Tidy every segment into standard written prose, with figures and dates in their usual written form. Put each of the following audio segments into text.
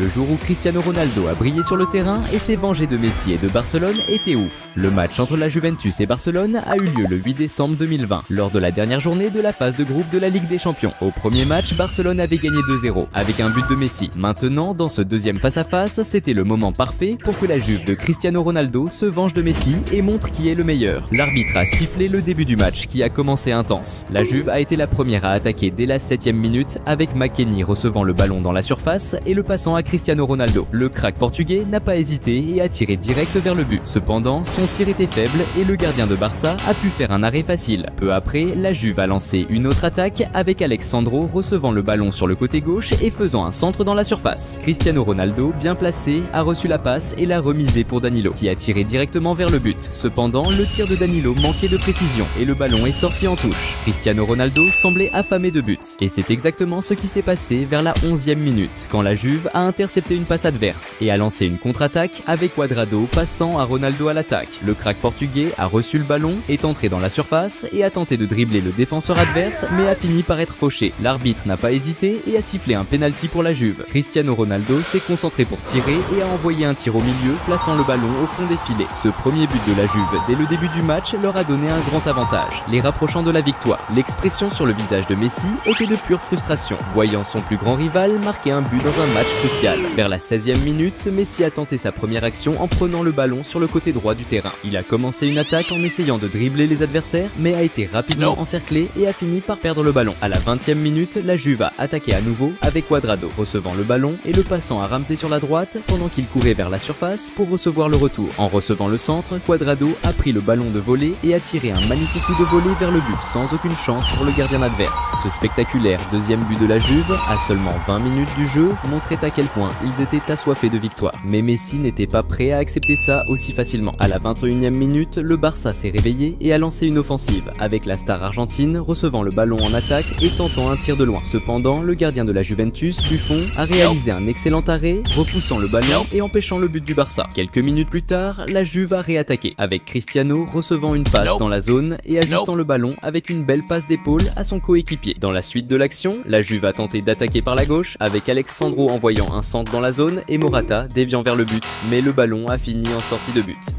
Le jour où Cristiano Ronaldo a brillé sur le terrain et s'est vengé de Messi et de Barcelone était ouf. Le match entre la Juventus et Barcelone a eu lieu le 8 décembre 2020, lors de la dernière journée de la phase de groupe de la Ligue des Champions. Au premier match, Barcelone avait gagné 2-0, avec un but de Messi. Maintenant, dans ce deuxième face-à-face, c'était le moment parfait pour que la Juve de Cristiano Ronaldo se venge de Messi et montre qui est le meilleur. L'arbitre a sifflé le début du match, qui a commencé intense. La Juve a été la première à attaquer dès la 7e minute, avec McKennie recevant le ballon dans la surface et le passant à Cristiano Ronaldo. Le crack portugais n'a pas hésité et a tiré direct vers le but. Cependant, son tir était faible et le gardien de Barça a pu faire un arrêt facile. Peu après, la Juve a lancé une autre attaque avec Alex Sandro recevant le ballon sur le côté gauche et faisant un centre dans la surface. Cristiano Ronaldo, bien placé, a reçu la passe et l'a remisée pour Danilo, qui a tiré directement vers le but. Cependant, le tir de Danilo manquait de précision et le ballon est sorti en touche. Cristiano Ronaldo semblait affamé de buts. Et c'est exactement ce qui s'est passé vers la 11e minute, quand la Juve a intercepté une passe adverse et a lancé une contre-attaque avec Cuadrado passant à Ronaldo à l'attaque. Le crack portugais a reçu le ballon, est entré dans la surface et a tenté de dribbler le défenseur adverse, mais a fini par être fauché. L'arbitre n'a pas hésité et a sifflé un penalty pour la Juve. Cristiano Ronaldo s'est concentré pour tirer et a envoyé un tir au milieu, plaçant le ballon au fond des filets. Ce premier but de la Juve dès le début du match leur a donné un grand avantage, les rapprochant de la victoire. L'expression sur le visage de Messi était de pure frustration, voyant son plus grand rival marquer un but dans un match crucial. Vers la 16e minute, Messi a tenté sa première action en prenant le ballon sur le côté droit du terrain. Il a commencé une attaque en essayant de dribbler les adversaires, mais a été rapidement encerclé et a fini par perdre le ballon. À la 20e minute, la Juve a attaqué à nouveau avec Cuadrado, recevant le ballon et le passant à Ramsey sur la droite pendant qu'il courait vers la surface pour recevoir le retour. En recevant le centre, Cuadrado a pris le ballon de volée et a tiré un magnifique coup de volée vers le but, sans aucune chance pour le gardien adverse. Ce spectaculaire deuxième but de la Juve, à seulement 20 minutes du jeu, montrait à quel point ils étaient assoiffés de victoire. Mais Messi n'était pas prêt à accepter ça aussi facilement. À la 21e minute, le Barça s'est réveillé et a lancé une offensive, avec la star argentine recevant le ballon en attaque et tentant un tir de loin. Cependant, le gardien de la Juventus, Buffon, a réalisé un excellent arrêt, repoussant le ballon et empêchant le but du Barça. Quelques minutes plus tard, la Juve a réattaqué, avec Cristiano recevant une passe dans la zone et ajustant le ballon avec une belle passe d'épaule à son coéquipier. Dans la suite de l'action, la Juve a tenté d'attaquer par la gauche, avec Alex Sandro envoyant un centre dans la zone et Morata déviant vers le but, mais le ballon a fini en sortie de but.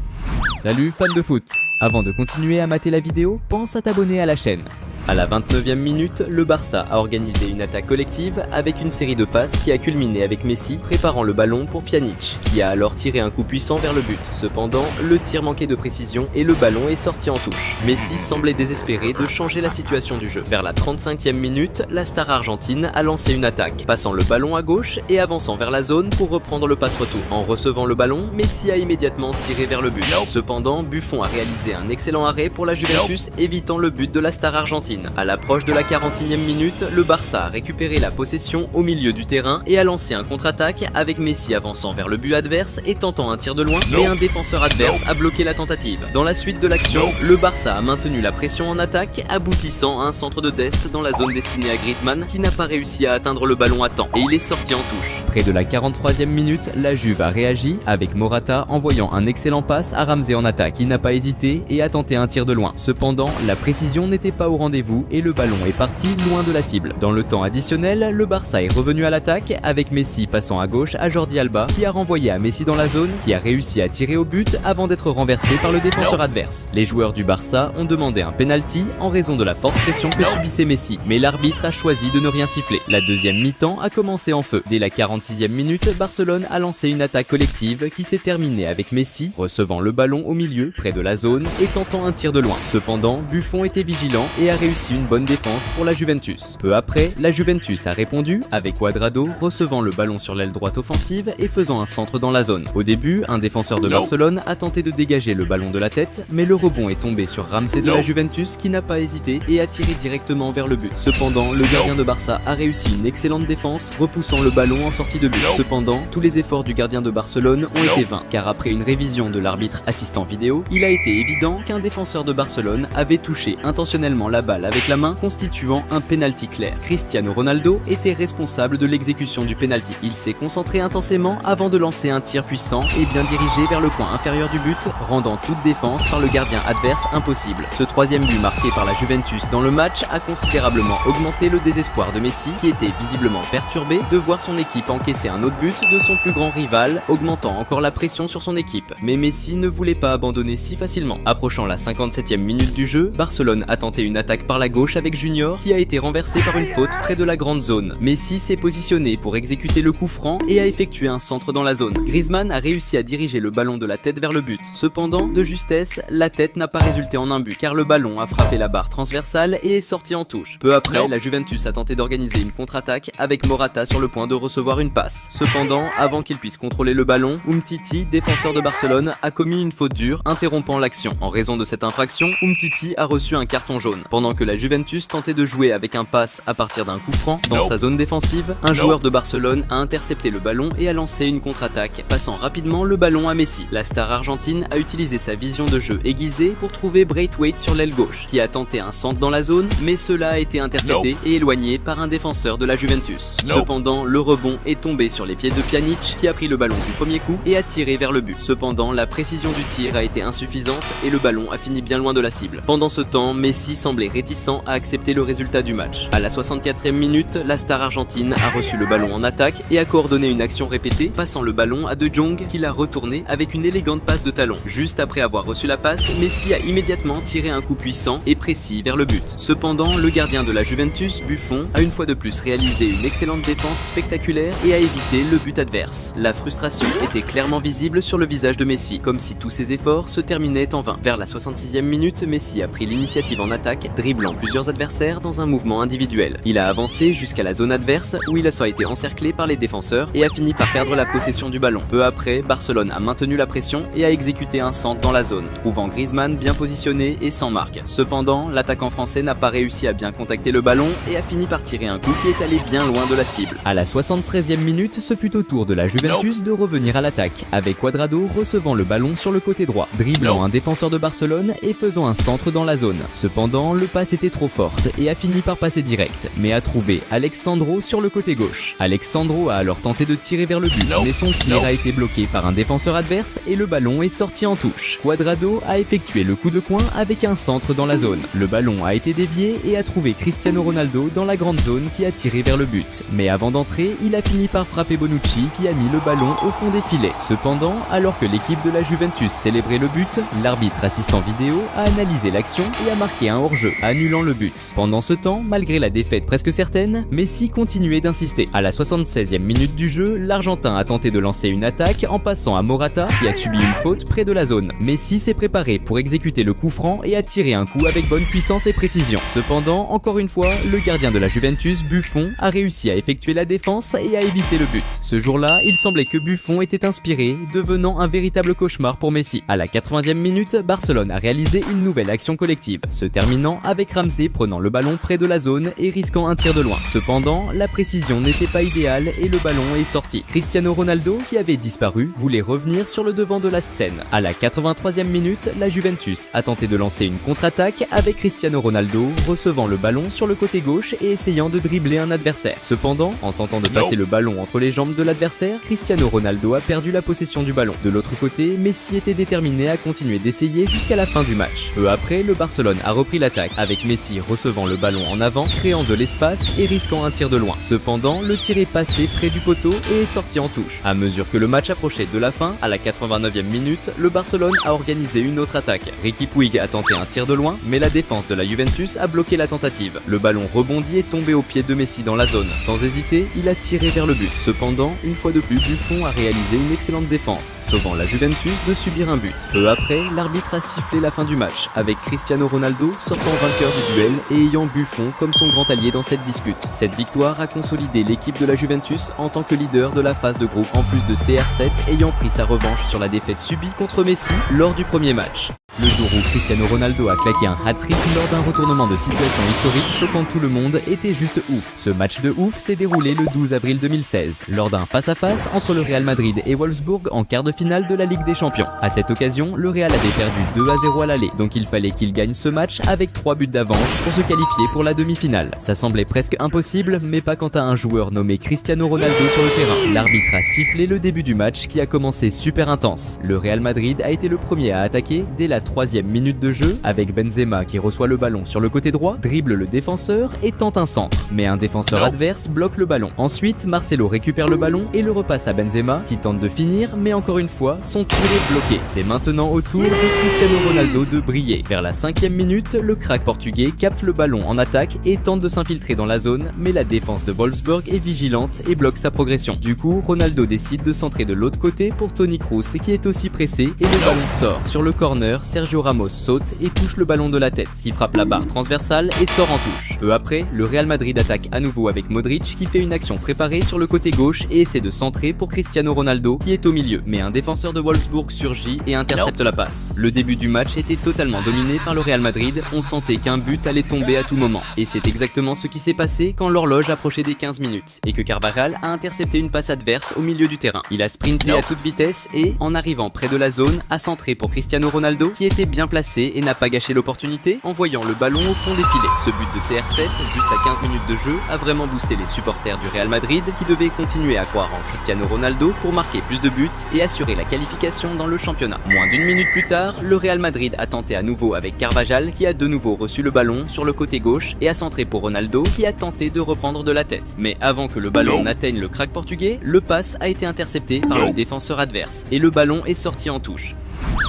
Salut fans de foot! Avant de continuer à mater la vidéo, pense à t'abonner à la chaîne. À la 29e minute, le Barça a organisé une attaque collective avec une série de passes qui a culminé avec Messi préparant le ballon pour Pjanic, qui a alors tiré un coup puissant vers le but. Cependant, le tir manquait de précision et le ballon est sorti en touche. Messi semblait désespéré de changer la situation du jeu. Vers la 35e minute, la star argentine a lancé une attaque, passant le ballon à gauche et avançant vers la zone pour reprendre le passe-retour. En recevant le ballon, Messi a immédiatement tiré vers le but. Cependant, Buffon a réalisé un excellent arrêt pour la Juventus, évitant le but de la star argentine. À l'approche de la 41e minute, le Barça a récupéré la possession au milieu du terrain et a lancé un contre-attaque avec Messi avançant vers le but adverse et tentant un tir de loin, mais un défenseur adverse a bloqué la tentative. Dans la suite de l'action, le Barça a maintenu la pression en attaque, aboutissant à un centre de Dest dans la zone destinée à Griezmann qui n'a pas réussi à atteindre le ballon à temps et il est sorti en touche. Près de la 43e minute, la Juve a réagi avec Morata envoyant un excellent passe à Ramsey en attaque. Il n'a pas hésité et a tenté un tir de loin. Cependant, la précision n'était pas au rendez-vous et le ballon est parti loin de la cible. Dans le temps additionnel, le Barça est revenu à l'attaque avec Messi passant à gauche à Jordi Alba qui a renvoyé à Messi dans la zone, qui a réussi à tirer au but avant d'être renversé par le défenseur adverse. Les joueurs du Barça ont demandé un penalty en raison de la forte pression que subissait Messi, mais l'arbitre a choisi de ne rien siffler. La deuxième mi-temps a commencé en feu. Dès la 46e minute, Barcelone a lancé une attaque collective qui s'est terminée avec Messi recevant le ballon au milieu près de la zone et tentant un tir de loin. Cependant, Buffon était vigilant et a réussi une bonne défense pour la Juventus. Peu après, la Juventus a répondu avec Cuadrado recevant le ballon sur l'aile droite offensive et faisant un centre dans la zone. Au début, un défenseur de Barcelone a tenté de dégager le ballon de la tête, mais le rebond est tombé sur Ramsey de la Juventus qui n'a pas hésité et a tiré directement vers le but. Cependant, le gardien de Barça a réussi une excellente défense, repoussant le ballon en sortie de but. Cependant, tous les efforts du gardien de Barcelone ont été vains, car après une révision de l'arbitre assistant vidéo, il a été évident qu'un défenseur de Barcelone avait touché intentionnellement la balle balle avec la main, constituant un penalty clair. Cristiano Ronaldo était responsable de l'exécution du penalty. Il s'est concentré intensément avant de lancer un tir puissant et bien dirigé vers le coin inférieur du but, rendant toute défense par le gardien adverse impossible. Ce troisième but marqué par la Juventus dans le match a considérablement augmenté le désespoir de Messi, qui était visiblement perturbé de voir son équipe encaisser un autre but de son plus grand rival, augmentant encore la pression sur son équipe. Mais Messi ne voulait pas abandonner si facilement. Approchant la 57e minute du jeu, Barcelone a tenté une attaque par la gauche avec Junior, qui a été renversé par une faute près de la grande zone. Messi s'est positionné pour exécuter le coup franc et a effectué un centre dans la zone. Griezmann a réussi à diriger le ballon de la tête vers le but. Cependant, de justesse, la tête n'a pas résulté en un but, car le ballon a frappé la barre transversale et est sorti en touche. Peu après, la Juventus a tenté d'organiser une contre-attaque avec Morata sur le point de recevoir une passe. Cependant, avant qu'il puisse contrôler le ballon, Umtiti, défenseur de Barcelone, a commis une faute dure, interrompant l'action. En raison de cette infraction, Umtiti a reçu un carton jaune. Pendant que la Juventus tentait de jouer avec un pass à partir d'un coup franc dans sa zone défensive, un joueur de Barcelone a intercepté le ballon et a lancé une contre-attaque, passant rapidement le ballon à Messi. La star argentine a utilisé sa vision de jeu aiguisée pour trouver Braithwaite sur l'aile gauche, qui a tenté un centre dans la zone, mais cela a été intercepté et éloigné par un défenseur de la Juventus. Cependant, le rebond est tombé sur les pieds de Pjanic, qui a pris le ballon du premier coup et a tiré vers le but. Cependant, la précision du tir a été insuffisante et le ballon a fini bien loin de la cible. Pendant ce temps, Messi semblait réticent à accepter le résultat du match. À la 64e minute, la star argentine a reçu le ballon en attaque et a coordonné une action répétée, passant le ballon à De Jong, qui l'a retourné avec une élégante passe de talon. Juste après avoir reçu la passe, Messi a immédiatement tiré un coup puissant et précis vers le but. Cependant, le gardien de la Juventus, Buffon, a une fois de plus réalisé une excellente défense spectaculaire et a évité le but adverse. La frustration était clairement visible sur le visage de Messi, comme si tous ses efforts se terminaient en vain. Vers la 66e minute, Messi a pris l'initiative en attaque, dribblant plusieurs adversaires dans un mouvement individuel. Il a avancé jusqu'à la zone adverse où il a été encerclé par les défenseurs et a fini par perdre la possession du ballon. Peu après, Barcelone a maintenu la pression et a exécuté un centre dans la zone, trouvant Griezmann bien positionné et sans marque. Cependant, l'attaquant français n'a pas réussi à bien contacter le ballon et a fini par tirer un coup qui est allé bien loin de la cible. À la 73e minute, ce fut au tour de la Juventus de revenir à l'attaque, avec Cuadrado recevant le ballon sur le côté droit, dribblant un défenseur de Barcelone et faisant un centre dans la zone. Cependant, le passe était trop forte et a fini par passer direct, mais a trouvé Alex Sandro sur le côté gauche. Alex Sandro a alors tenté de tirer vers le but, mais son tir a été bloqué par un défenseur adverse et le ballon est sorti en touche. Cuadrado a effectué le coup de coin avec un centre dans la zone. Le ballon a été dévié et a trouvé Cristiano Ronaldo dans la grande zone qui a tiré vers le but. Mais avant d'entrer, il a fini par frapper Bonucci qui a mis le ballon au fond des filets. Cependant, alors que l'équipe de la Juventus célébrait le but, l'arbitre assistant vidéo a analysé l'action et a marqué un hors-jeu, annulant le but. Pendant ce temps, malgré la défaite presque certaine, Messi continuait d'insister. À la 76e minute du jeu, l'Argentin a tenté de lancer une attaque en passant à Morata qui a subi une faute près de la zone. Messi s'est préparé pour exécuter le coup franc et a tiré un coup avec bonne puissance et précision. Cependant, encore une fois, le gardien de la Juventus, Buffon, a réussi à effectuer la défense et à éviter le but. Ce jour-là, il semblait que Buffon était inspiré, devenant un véritable cauchemar pour Messi. À la 80e minute, Barcelone a réalisé une nouvelle action collective, se terminant avec Ramsey prenant le ballon près de la zone et risquant un tir de loin. Cependant, la précision n'était pas idéale et le ballon est sorti. Cristiano Ronaldo, qui avait disparu, voulait revenir sur le devant de la scène. À la 83e minute, la Juventus a tenté de lancer une contre-attaque avec Cristiano Ronaldo recevant le ballon sur le côté gauche et essayant de dribbler un adversaire. Cependant, en tentant de passer le ballon entre les jambes de l'adversaire, Cristiano Ronaldo a perdu la possession du ballon. De l'autre côté, Messi était déterminé à continuer d'essayer jusqu'à la fin du match. Peu après, le Barcelone a repris l'attaque avec Messi recevant le ballon en avant, créant de l'espace et risquant un tir de loin. Cependant, le tir est passé près du poteau et est sorti en touche. À mesure que le match approchait de la fin, à la 89e minute, le Barcelone a organisé une autre attaque. Riqui Puig a tenté un tir de loin, mais la défense de la Juventus a bloqué la tentative. Le ballon rebondit et tombé au pied de Messi dans la zone. Sans hésiter, il a tiré vers le but. Cependant, une fois de plus, Buffon a réalisé une excellente défense, sauvant la Juventus de subir un but. Peu après, l'arbitre a sifflé la fin du match, avec Cristiano Ronaldo sortant vainqueur du duel et ayant Buffon comme son grand allié dans cette dispute. Cette victoire a consolidé l'équipe de la Juventus en tant que leader de la phase de groupe, en plus de CR7 ayant pris sa revanche sur la défaite subie contre Messi lors du premier match. Le jour où Cristiano Ronaldo a claqué un hat-trick lors d'un retournement de situation historique choquant tout le monde était juste ouf. Ce match de ouf s'est déroulé le 12 avril 2016, lors d'un face-à-face entre le Real Madrid et Wolfsburg en quart de finale de la Ligue des Champions. À cette occasion, le Real avait perdu 2-0 à l'aller, donc il fallait qu'il gagne ce match avec 3 buts d'avance pour se qualifier pour la demi-finale. Ça semblait presque impossible, mais pas quand un joueur nommé Cristiano Ronaldo sur le terrain. L'arbitre a sifflé le début du match qui a commencé super intense. Le Real Madrid a été le premier à attaquer dès la 3e minute de jeu, avec Benzema qui reçoit le ballon sur le côté droit, dribble le défenseur et tente un centre. Mais un défenseur adverse bloque le ballon. Ensuite, Marcelo récupère le ballon et le repasse à Benzema qui tente de finir, mais encore une fois, son tir est bloqué. C'est maintenant au tour de Cristiano Ronaldo de briller. Vers la 5e minute, le crack portugais capte le ballon en attaque et tente de s'infiltrer dans la zone, mais la défense de Wolfsburg est vigilante et bloque sa progression. Du coup, Ronaldo décide de centrer de l'autre côté pour Toni Kroos qui est aussi pressé et le ballon sort. Sur le corner, Sergio Ramos saute et touche le ballon de la tête, qui frappe la barre transversale et sort en touche. Peu après, le Real Madrid attaque à nouveau avec Modric qui fait une action préparée sur le côté gauche et essaie de centrer pour Cristiano Ronaldo qui est au milieu. Mais un défenseur de Wolfsburg surgit et intercepte la passe. Le début du match était totalement dominé par le Real Madrid, on sentait qu'un but allait tomber à tout moment. Et c'est exactement ce qui s'est passé quand l'horloge approchait des 15 minutes et que Carvajal a intercepté une passe adverse au milieu du terrain. Il a sprinté à toute vitesse et, en arrivant près de la zone, a centré pour Cristiano Ronaldo qui était bien placé et n'a pas gâché l'opportunité en voyant le ballon au fond des filets. Ce but de CR7, juste à 15 minutes de jeu, a vraiment boosté les supporters du Real Madrid qui devaient continuer à croire en Cristiano Ronaldo pour marquer plus de buts et assurer la qualification dans le championnat. Moins d'une minute plus tard, le Real Madrid a tenté à nouveau avec Carvajal qui a de nouveau reçu le ballon sur le côté gauche et a centré pour Ronaldo qui a tenté de reprendre de la tête. Mais avant que le ballon n'atteigne le crack portugais, le pass a été intercepté par le défenseur adverse et le ballon est sorti en touche.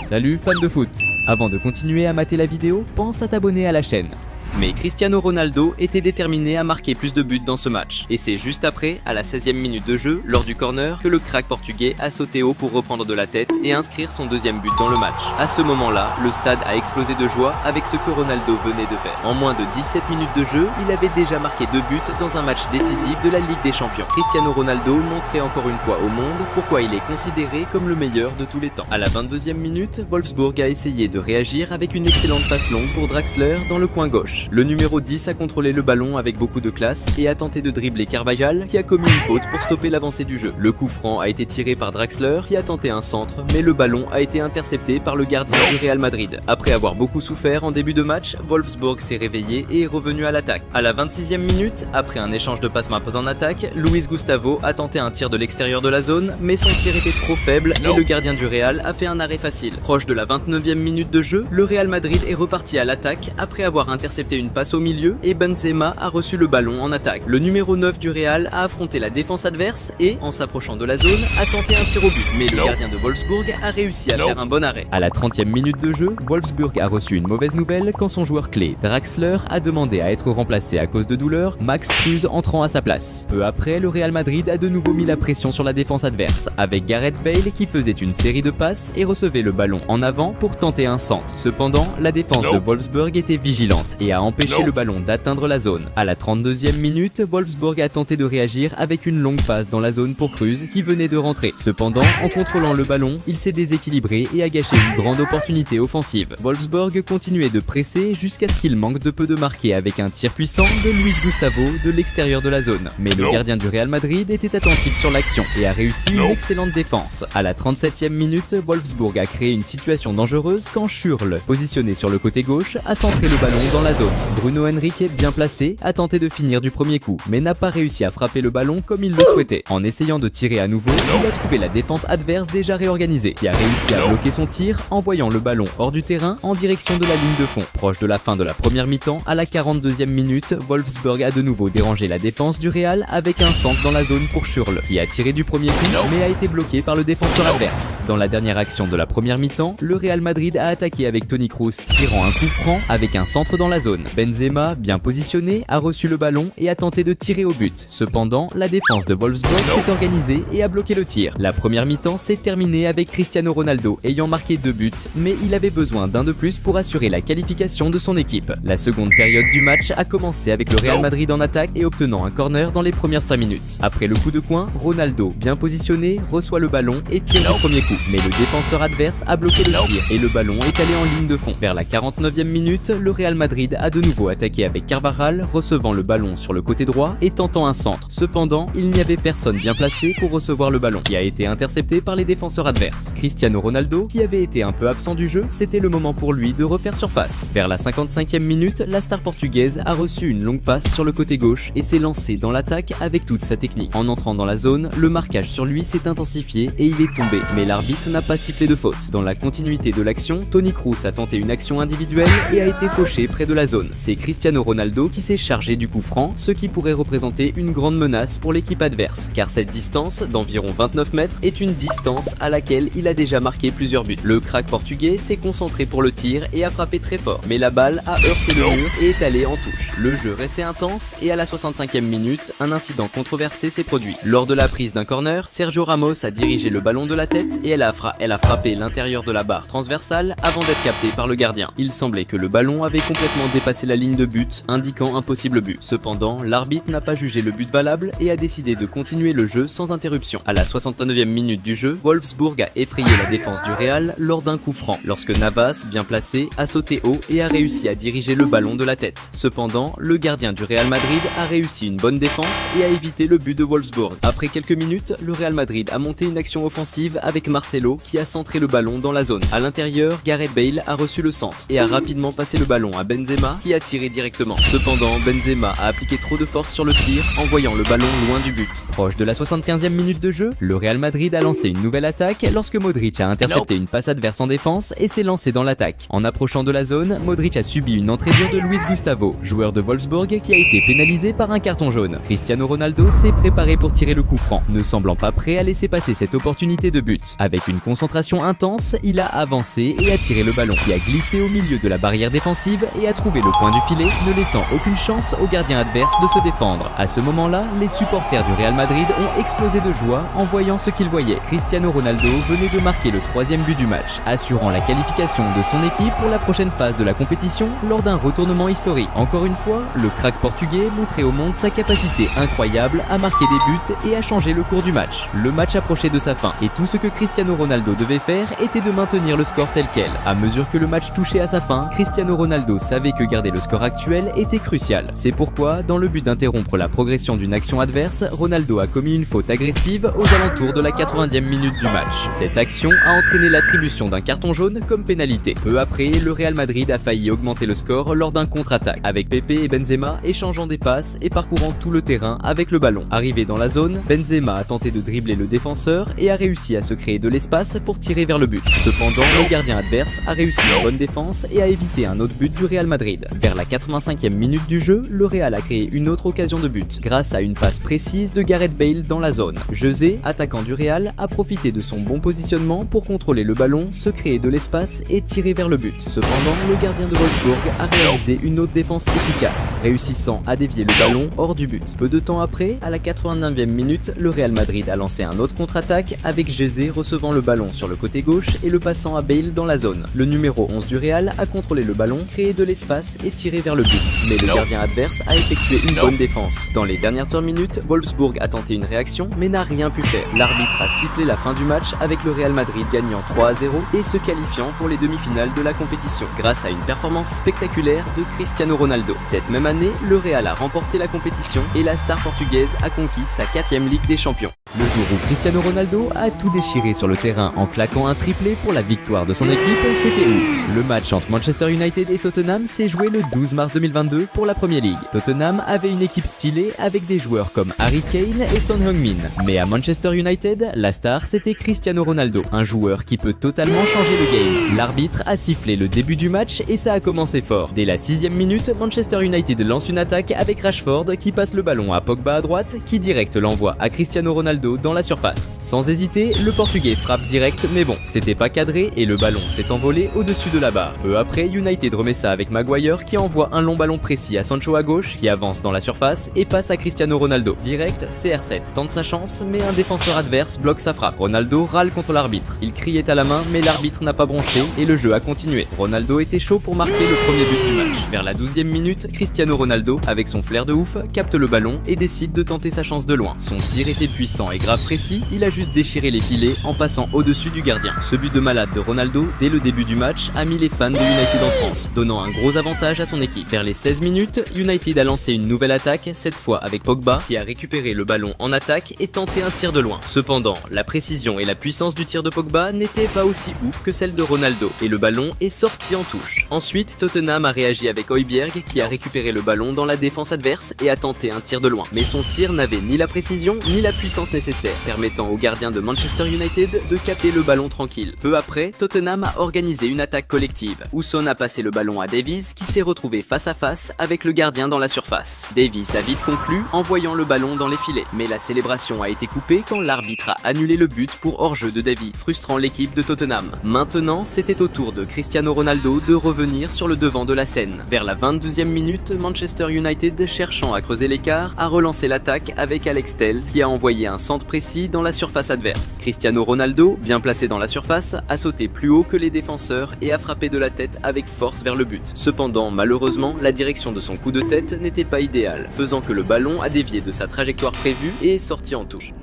Salut fans de foot! Avant de continuer à mater la vidéo, pense à t'abonner à la chaîne. Mais Cristiano Ronaldo était déterminé à marquer plus de buts dans ce match. Et c'est juste après, à la 16e minute de jeu, lors du corner, que le crack portugais a sauté haut pour reprendre de la tête et inscrire son deuxième but dans le match. À ce moment-là, le stade a explosé de joie avec ce que Ronaldo venait de faire. En moins de 17 minutes de jeu, il avait déjà marqué 2 buts dans un match décisif de la Ligue des Champions. Cristiano Ronaldo montrait encore une fois au monde pourquoi il est considéré comme le meilleur de tous les temps. À la 22e minute, Wolfsburg a essayé de réagir avec une excellente passe longue pour Draxler dans le coin gauche. Le numéro 10 a contrôlé le ballon avec beaucoup de classe et a tenté de dribbler Carvajal qui a commis une faute pour stopper l'avancée du jeu. Le coup franc a été tiré par Draxler qui a tenté un centre, mais le ballon a été intercepté par le gardien du Real Madrid. Après avoir beaucoup souffert en début de match, Wolfsburg s'est réveillé et est revenu à l'attaque. À la 26e minute, après un échange de passes main en attaque, Luis Gustavo a tenté un tir de l'extérieur de la zone, mais son tir était trop faible et le gardien du Real a fait un arrêt facile. Proche de la 29e minute de jeu, le Real Madrid est reparti à l'attaque après avoir intercepté une passe au milieu et Benzema a reçu le ballon en attaque. Le numéro 9 du Real a affronté la défense adverse et, en s'approchant de la zone, a tenté un tir au but. Mais le gardien de Wolfsburg a réussi à faire un bon arrêt. À la 30e minute de jeu, Wolfsburg a reçu une mauvaise nouvelle quand son joueur clé, Draxler, a demandé à être remplacé à cause de douleur, Max Kruse entrant à sa place. Peu après, le Real Madrid a de nouveau mis la pression sur la défense adverse, avec Gareth Bale qui faisait une série de passes et recevait le ballon en avant pour tenter un centre. Cependant, la défense de Wolfsburg était vigilante et a empêché le ballon d'atteindre la zone. À la 32e minute, Wolfsburg a tenté de réagir avec une longue passe dans la zone pour Kruse qui venait de rentrer. Cependant, en contrôlant le ballon, il s'est déséquilibré et a gâché une grande opportunité offensive. Wolfsburg continuait de presser jusqu'à ce qu'il manque de peu de marquer avec un tir puissant de Luis Gustavo de l'extérieur de la zone. Mais le gardien du Real Madrid était attentif sur l'action et a réussi une excellente défense. À la 37e minute, Wolfsburg a créé une situation dangereuse quand Schürrle, positionné sur le côté gauche, a centré le ballon dans la zone. Bruno Henrique, bien placé, a tenté de finir du premier coup, mais n'a pas réussi à frapper le ballon comme il le souhaitait. En essayant de tirer à nouveau, il a trouvé la défense adverse déjà réorganisée, qui a réussi à bloquer son tir, envoyant le ballon hors du terrain en direction de la ligne de fond. Proche de la fin de la première mi-temps, à la 42e minute, Wolfsburg a de nouveau dérangé la défense du Real avec un centre dans la zone pour Schürrle, qui a tiré du premier coup, mais a été bloqué par le défenseur adverse. Dans la dernière action de la première mi-temps, le Real Madrid a attaqué avec Toni Kroos tirant un coup franc avec un centre dans la zone. zone. Benzema, bien positionné, a reçu le ballon et a tenté de tirer au but. Cependant, la défense de Wolfsburg s'est organisée et a bloqué le tir. La première mi-temps s'est terminée avec Cristiano Ronaldo ayant marqué 2 buts, mais il avait besoin d'un de plus pour assurer la qualification de son équipe. La seconde période du match a commencé avec le Real Madrid en attaque et obtenant un corner dans les premières 5 minutes. Après le coup de coin, Ronaldo, bien positionné, reçoit le ballon et tire du premier coup. Mais le défenseur adverse a bloqué le tir et le ballon est allé en ligne de fond. Vers la 49e minute, le Real Madrid a de nouveau attaqué avec Carvajal, recevant le ballon sur le côté droit et tentant un centre. Cependant, il n'y avait personne bien placé pour recevoir le ballon, qui a été intercepté par les défenseurs adverses. Cristiano Ronaldo, qui avait été un peu absent du jeu, c'était le moment pour lui de refaire surface. Vers la 55e minute, la star portugaise a reçu une longue passe sur le côté gauche et s'est lancé dans l'attaque avec toute sa technique. En entrant dans la zone, le marquage sur lui s'est intensifié et il est tombé, mais l'arbitre n'a pas sifflé de faute. Dans la continuité de l'action, Toni Kroos a tenté une action individuelle et a été fauché près de la zone. C'est Cristiano Ronaldo qui s'est chargé du coup franc, ce qui pourrait représenter une grande menace pour l'équipe adverse, car cette distance d'environ 29 mètres est une distance à laquelle il a déjà marqué plusieurs buts. Le crack portugais s'est concentré pour le tir et a frappé très fort, mais la balle a heurté le mur et est allée en touche. Le jeu restait intense et à la 65e minute, un incident controversé s'est produit. Lors de la prise d'un corner, Sergio Ramos a dirigé le ballon de la tête et elle a frappé l'intérieur de la barre transversale avant d'être captée par le gardien. Il semblait que le ballon avait complètement dépassé la ligne de but, indiquant un possible but. Cependant, l'arbitre n'a pas jugé le but valable et a décidé de continuer le jeu sans interruption. À la 69e minute du jeu, Wolfsburg a effrayé la défense du Real lors d'un coup franc, lorsque Navas, bien placé, a sauté haut et a réussi à diriger le ballon de la tête. Cependant, le gardien du Real Madrid a réussi une bonne défense et a évité le but de Wolfsburg. Après quelques minutes, le Real Madrid a monté une action offensive avec Marcelo qui a centré le ballon dans la zone. À l'intérieur, Gareth Bale a reçu le centre et a rapidement passé le ballon à Benzema qui a tiré directement. Cependant, Benzema a appliqué trop de force sur le tir, envoyant le ballon loin du but. Proche de la 75e minute de jeu, le Real Madrid a lancé une nouvelle attaque lorsque Modric a intercepté une passe adverse en défense et s'est lancé dans l'attaque. En approchant de la zone, Modric a subi une entrée dure de Luis Gustavo, joueur de Wolfsburg qui a été pénalisé par un carton jaune. Cristiano Ronaldo s'est préparé pour tirer le coup franc, ne semblant pas prêt à laisser passer cette opportunité de but. Avec une concentration intense, il a avancé et a tiré le ballon qui a glissé au milieu de la barrière défensive et a trouvé le coin du filet, ne laissant aucune chance au gardien adverse de se défendre. À ce moment-là, les supporters du Real Madrid ont explosé de joie en voyant ce qu'ils voyaient. Cristiano Ronaldo venait de marquer le 3e but du match, assurant la qualification de son équipe pour la prochaine phase de la compétition lors d'un retournement historique. Encore une fois, le crack portugais montrait au monde sa capacité incroyable à marquer des buts et à changer le cours du match. Le match approchait de sa fin et tout ce que Cristiano Ronaldo devait faire était de maintenir le score tel quel. À mesure que le match touchait à sa fin, Cristiano Ronaldo savait que garder le score actuel était crucial. C'est pourquoi, dans le but d'interrompre la progression d'une action adverse, Ronaldo a commis une faute agressive aux alentours de la 80e minute du match. Cette action a entraîné l'attribution d'un carton jaune comme pénalité. Peu après, le Real Madrid a failli augmenter le score lors d'un contre-attaque, avec Pepe et Benzema échangeant des passes et parcourant tout le terrain avec le ballon. Arrivé dans la zone, Benzema a tenté de dribbler le défenseur et a réussi à se créer de l'espace pour tirer vers le but. Cependant, le gardien adverse a réussi une bonne défense et a évité un autre but du Real Madrid. Vers la 85e minute du jeu, le Real a créé une autre occasion de but, grâce à une passe précise de Gareth Bale dans la zone. José, attaquant du Real, a profité de son bon positionnement pour contrôler le ballon, se créer de l'espace et tirer vers le but. Cependant, le gardien de Wolfsburg a réalisé une autre défense efficace, réussissant à dévier le ballon hors du but. Peu de temps après, à la 89e minute, le Real Madrid a lancé un autre contre-attaque avec José recevant le ballon sur le côté gauche et le passant à Bale dans la zone. Le numéro 11 du Real a contrôlé le ballon, créé de l'espace et tiré vers le but. Mais le gardien adverse a effectué une bonne défense. Dans les dernières minutes, Wolfsburg a tenté une réaction mais n'a rien pu faire. L'arbitre a sifflé la fin du match avec le Real Madrid gagnant 3-0 et se qualifiant pour les demi-finales de la compétition grâce à une performance spectaculaire de Cristiano Ronaldo. Cette même année, le Real a remporté la compétition et la star portugaise a conquis sa 4e Ligue des Champions. Le jour où Cristiano Ronaldo a tout déchiré sur le terrain en claquant un triplé pour la victoire de son équipe, c'était ouf. Le match entre Manchester United et Tottenham s'est joué le 12 mars 2022 pour la Premier League. Tottenham avait une équipe stylée avec des joueurs comme Harry Kane et Son Heung-min. Mais à Manchester United, la star c'était Cristiano Ronaldo, un joueur qui peut totalement changer le game. L'arbitre a sifflé le début du match et ça a commencé fort. Dès la 6e minute, Manchester United lance une attaque avec Rashford qui passe le ballon à Pogba à droite, qui direct l'envoie à Cristiano Ronaldo dans la surface. Sans hésiter, le Portugais frappe direct, mais bon, c'était pas cadré et le ballon s'est envolé au-dessus de la barre. Peu après, United remet ça avec Maguire Neuer qui envoie un long ballon précis à Sancho à gauche, qui avance dans la surface et passe à Cristiano Ronaldo. Direct, CR7 tente sa chance, mais un défenseur adverse bloque sa frappe. Ronaldo râle contre l'arbitre. Il criait à la main, mais l'arbitre n'a pas bronché et le jeu a continué. Ronaldo était chaud pour marquer le premier but du match. Vers la 12e minute, Cristiano Ronaldo, avec son flair de ouf, capte le ballon et décide de tenter sa chance de loin. Son tir était puissant et grave précis, il a juste déchiré les filets en passant au-dessus du gardien. Ce but de malade de Ronaldo, dès le début du match, a mis les fans de United en transe, donnant un gros avantage à son équipe. Vers les 16 minutes, United a lancé une nouvelle attaque, cette fois avec Pogba, qui a récupéré le ballon en attaque et tenté un tir de loin. Cependant, la précision et la puissance du tir de Pogba n'étaient pas aussi ouf que celle de Ronaldo, et le ballon est sorti en touche. Ensuite, Tottenham a réagi avec Højbjerg, qui a récupéré le ballon dans la défense adverse et a tenté un tir de loin. Mais son tir n'avait ni la précision ni la puissance nécessaire, permettant au gardien de Manchester United de capter le ballon tranquille. Peu après, Tottenham a organisé une attaque collective. Husson a passé le ballon à Davies, qui s'est retrouvé face à face avec le gardien dans la surface. Davies a vite conclu en voyant le ballon dans les filets, mais la célébration a été coupée quand l'arbitre a annulé le but pour hors-jeu de Davies, frustrant l'équipe de Tottenham. Maintenant, c'était au tour de Cristiano Ronaldo de revenir sur le devant de la scène. Vers la 22e minute, Manchester United, cherchant à creuser l'écart, a relancé l'attaque avec Alex Telles, qui a envoyé un centre précis dans la surface adverse. Cristiano Ronaldo, bien placé dans la surface, a sauté plus haut que les défenseurs et a frappé de la tête avec force vers le but. Cependant, malheureusement, la direction de son coup de tête n'était pas idéale, faisant que le ballon a dévié de sa trajectoire prévue et est sorti en touche.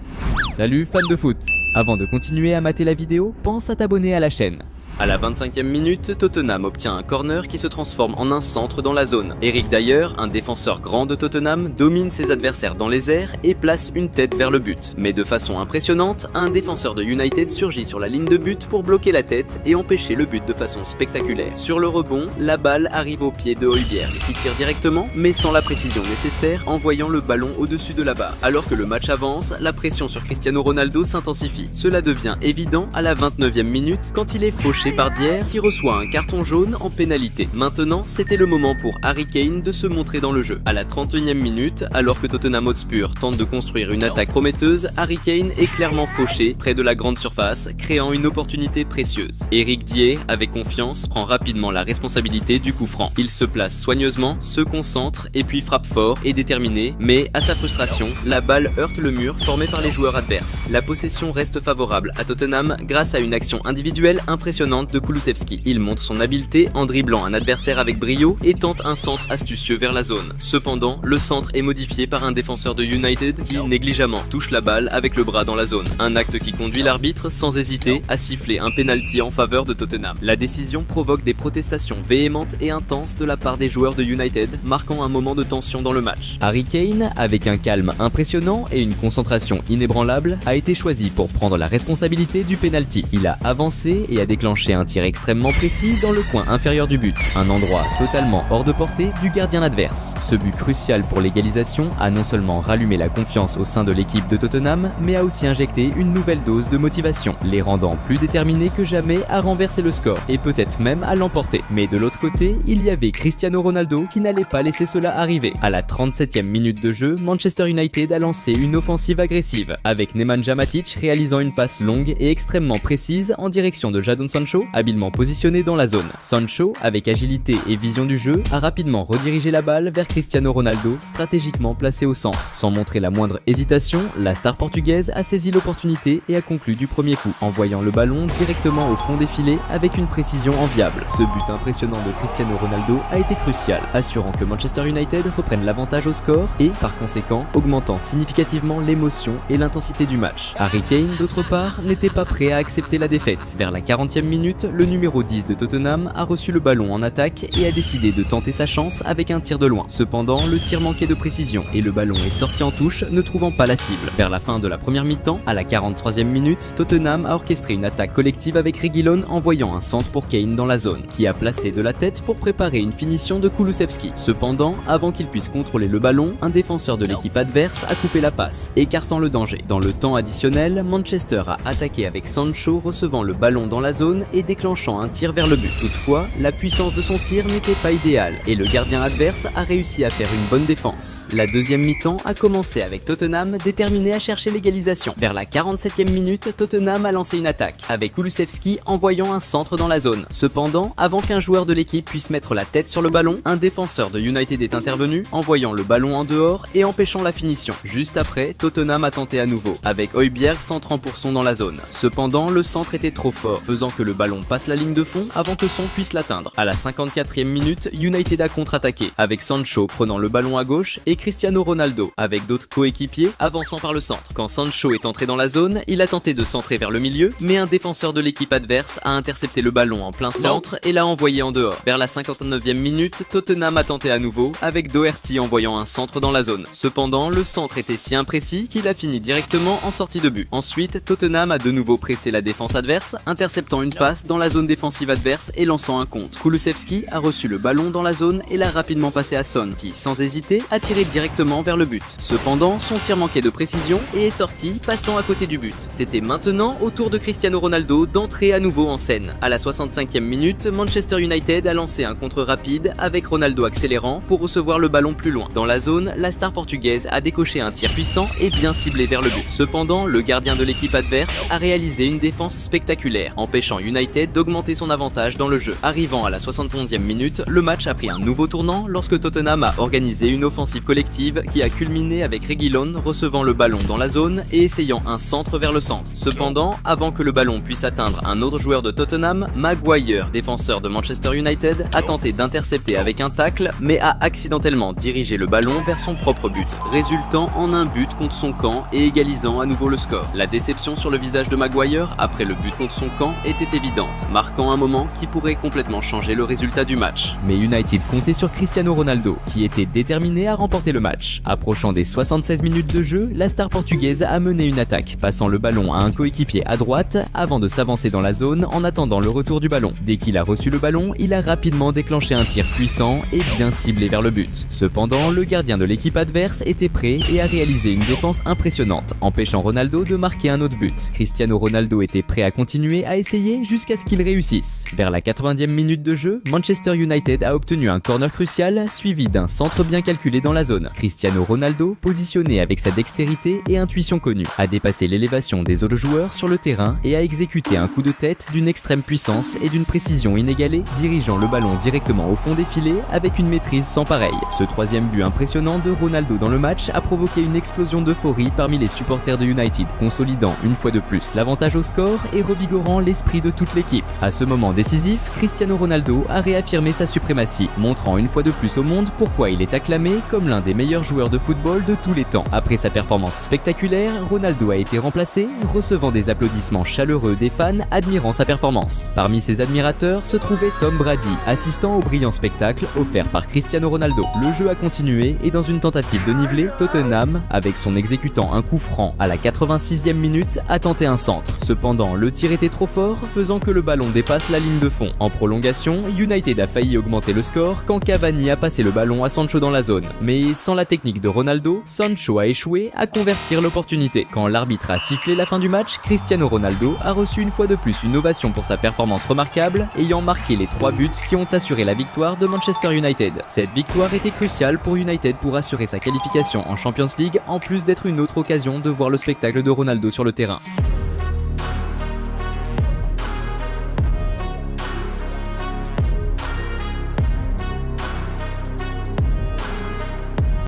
Salut fans de foot! Avant de continuer à mater la vidéo, pense à t'abonner à la chaîne. À la 25e minute, Tottenham obtient un corner qui se transforme en un centre dans la zone. Eric Dyer, un défenseur grand de Tottenham, domine ses adversaires dans les airs et place une tête vers le but. Mais de façon impressionnante, un défenseur de United surgit sur la ligne de but pour bloquer la tête et empêcher le but de façon spectaculaire. Sur le rebond, la balle arrive au pied de Højbjerg, qui tire directement mais sans la précision nécessaire, envoyant le ballon au-dessus de la barre. Alors que le match avance, la pression sur Cristiano Ronaldo s'intensifie. Cela devient évident à la 29e minute quand il est fauché par Dier, qui reçoit un carton jaune en pénalité. Maintenant, c'était le moment pour Harry Kane de se montrer dans le jeu. À la 31e minute, alors que Tottenham Hotspur tente de construire une attaque prometteuse, Harry Kane est clairement fauché près de la grande surface, créant une opportunité précieuse. Eric Dier, avec confiance, prend rapidement la responsabilité du coup franc. Il se place soigneusement, se concentre et puis frappe fort et déterminé, mais à sa frustration, la balle heurte le mur formé par les joueurs adverses. La possession reste favorable à Tottenham grâce à une action individuelle impressionnante de Kulusevski. Il montre son habileté en dribblant un adversaire avec brio et tente un centre astucieux vers la zone. Cependant, le centre est modifié par un défenseur de United qui négligemment touche la balle avec le bras dans la zone. Un acte qui conduit l'arbitre sans hésiter à siffler un penalty en faveur de Tottenham. La décision provoque des protestations véhémentes et intenses de la part des joueurs de United, marquant un moment de tension dans le match. Harry Kane, avec un calme impressionnant et une concentration inébranlable, a été choisi pour prendre la responsabilité du penalty. Il a avancé et a déclenché un tir extrêmement précis dans le coin inférieur du but, un endroit totalement hors de portée du gardien adverse. Ce but crucial pour l'égalisation a non seulement rallumé la confiance au sein de l'équipe de Tottenham, mais a aussi injecté une nouvelle dose de motivation, les rendant plus déterminés que jamais à renverser le score, et peut-être même à l'emporter. Mais de l'autre côté, il y avait Cristiano Ronaldo qui n'allait pas laisser cela arriver. À la 37e minute de jeu, Manchester United a lancé une offensive agressive, avec Nemanja Matic réalisant une passe longue et extrêmement précise en direction de Jadon Sancho, habilement positionné dans la zone. Sancho, avec agilité et vision du jeu, a rapidement redirigé la balle vers Cristiano Ronaldo, stratégiquement placé au centre. Sans montrer la moindre hésitation, la star portugaise a saisi l'opportunité et a conclu du premier coup, envoyant le ballon directement au fond des filets avec une précision enviable. Ce but impressionnant de Cristiano Ronaldo a été crucial, assurant que Manchester United reprenne l'avantage au score et, par conséquent, augmentant significativement l'émotion et l'intensité du match. Harry Kane, d'autre part, n'était pas prêt à accepter la défaite. Vers la 40e minute, le numéro 10 de Tottenham a reçu le ballon en attaque et a décidé de tenter sa chance avec un tir de loin. Cependant, le tir manquait de précision et le ballon est sorti en touche, ne trouvant pas la cible. Vers la fin de la première mi-temps, à la 43e minute, Tottenham a orchestré une attaque collective avec Reguilón envoyant un centre pour Kane dans la zone, qui a placé de la tête pour préparer une finition de Kulusevski. Cependant, avant qu'il puisse contrôler le ballon, un défenseur de l'équipe adverse a coupé la passe, écartant le danger. Dans le temps additionnel, Manchester a attaqué avec Sancho recevant le ballon dans la zone et déclenchant un tir vers le but. Toutefois, la puissance de son tir n'était pas idéale et le gardien adverse a réussi à faire une bonne défense. La deuxième mi-temps a commencé avec Tottenham déterminé à chercher l'égalisation. Vers la 47e minute, Tottenham a lancé une attaque, avec Kulusevski envoyant un centre dans la zone. Cependant, avant qu'un joueur de l'équipe puisse mettre la tête sur le ballon, un défenseur de United est intervenu, envoyant le ballon en dehors et empêchant la finition. Juste après, Tottenham a tenté à nouveau, avec Højbjerg centrant pour Son dans la zone. Cependant, le centre était trop fort, faisant que le ballon passe la ligne de fond avant que Son puisse l'atteindre. À la 54e minute, United a contre-attaqué, avec Sancho prenant le ballon à gauche et Cristiano Ronaldo, avec d'autres coéquipiers, avançant par le centre. Quand Sancho est entré dans la zone, il a tenté de centrer vers le milieu, mais un défenseur de l'équipe adverse a intercepté le ballon en plein centre et l'a envoyé en dehors. Vers la 59e minute, Tottenham a tenté à nouveau, avec Doherty envoyant un centre dans la zone. Cependant, le centre était si imprécis qu'il a fini directement en sortie de but. Ensuite, Tottenham a de nouveau pressé la défense adverse, interceptant une passe dans la zone défensive adverse et lançant un contre. Kulusevski a reçu le ballon dans la zone et l'a rapidement passé à Son, qui, sans hésiter, a tiré directement vers le but. Cependant, son tir manquait de précision et est sorti, passant à côté du but. C'était maintenant au tour de Cristiano Ronaldo d'entrer à nouveau en scène. À la 65e minute, Manchester United a lancé un contre rapide avec Ronaldo accélérant pour recevoir le ballon plus loin. Dans la zone, la star portugaise a décoché un tir puissant et bien ciblé vers le but. Cependant, le gardien de l'équipe adverse a réalisé une défense spectaculaire, empêchant United d'augmenter son avantage dans le jeu. Arrivant à la 71e minute, le match a pris un nouveau tournant lorsque Tottenham a organisé une offensive collective qui a culminé avec Reguilón recevant le ballon dans la zone et essayant un centre vers le centre. Cependant, avant que le ballon puisse atteindre un autre joueur de Tottenham, Maguire, défenseur de Manchester United, a tenté d'intercepter avec un tacle, mais a accidentellement dirigé le ballon vers son propre but, résultant en un but contre son camp et égalisant à nouveau le score. La déception sur le visage de Maguire après le but contre son camp était évidente, marquant un moment qui pourrait complètement changer le résultat du match. Mais United comptait sur Cristiano Ronaldo, qui était déterminé à remporter le match. Approchant des 76 minutes de jeu, la star portugaise a mené une attaque, passant le ballon à un coéquipier à droite avant de s'avancer dans la zone en attendant le retour du ballon. Dès qu'il a reçu le ballon, il a rapidement déclenché un tir puissant et bien ciblé vers le but. Cependant, le gardien de l'équipe adverse était prêt et a réalisé une défense impressionnante, empêchant Ronaldo de marquer un autre but. Cristiano Ronaldo était prêt à continuer à essayer jusqu'à ce qu'il réussisse. Vers la 80e minute de jeu, Manchester United a obtenu un corner crucial suivi d'un centre bien calculé dans la zone. Cristiano Ronaldo, positionné avec sa dextérité et intuition connue, a dépassé l'élévation des autres joueurs sur le terrain et a exécuté un coup de tête d'une extrême puissance et d'une précision inégalée, dirigeant le ballon directement au fond des filets avec une maîtrise sans pareil. Ce troisième but impressionnant de Ronaldo dans le match a provoqué une explosion d'euphorie parmi les supporters de United, consolidant une fois de plus l'avantage au score et revigorant l'esprit de toute l'équipe. À ce moment décisif, Cristiano Ronaldo a réaffirmé sa suprématie, montrant une fois de plus au monde pourquoi il est acclamé comme l'un des meilleurs joueurs de football de tous les temps. Après sa performance spectaculaire, Ronaldo a été remplacé, recevant des applaudissements chaleureux des fans admirant sa performance. Parmi ses admirateurs se trouvait Tom Brady, assistant au brillant spectacle offert par Cristiano Ronaldo. Le jeu a continué et dans une tentative de niveler, Tottenham, avec son exécutant un coup franc à la 86e minute, a tenté un centre. Cependant, le tir était trop fort, faisant que le ballon dépasse la ligne de fond. En prolongation, United a failli augmenter le score quand Cavani a passé le ballon à Sancho dans la zone. Mais sans la technique de Ronaldo, Sancho a échoué à convertir l'opportunité. Quand l'arbitre a sifflé la fin du match, Cristiano Ronaldo a reçu une fois de plus une ovation pour sa performance remarquable, ayant marqué les 3 buts qui ont assuré la victoire de Manchester United. Cette victoire était cruciale pour United pour assurer sa qualification en Champions League, en plus d'être une autre occasion de voir le spectacle de Ronaldo sur le terrain.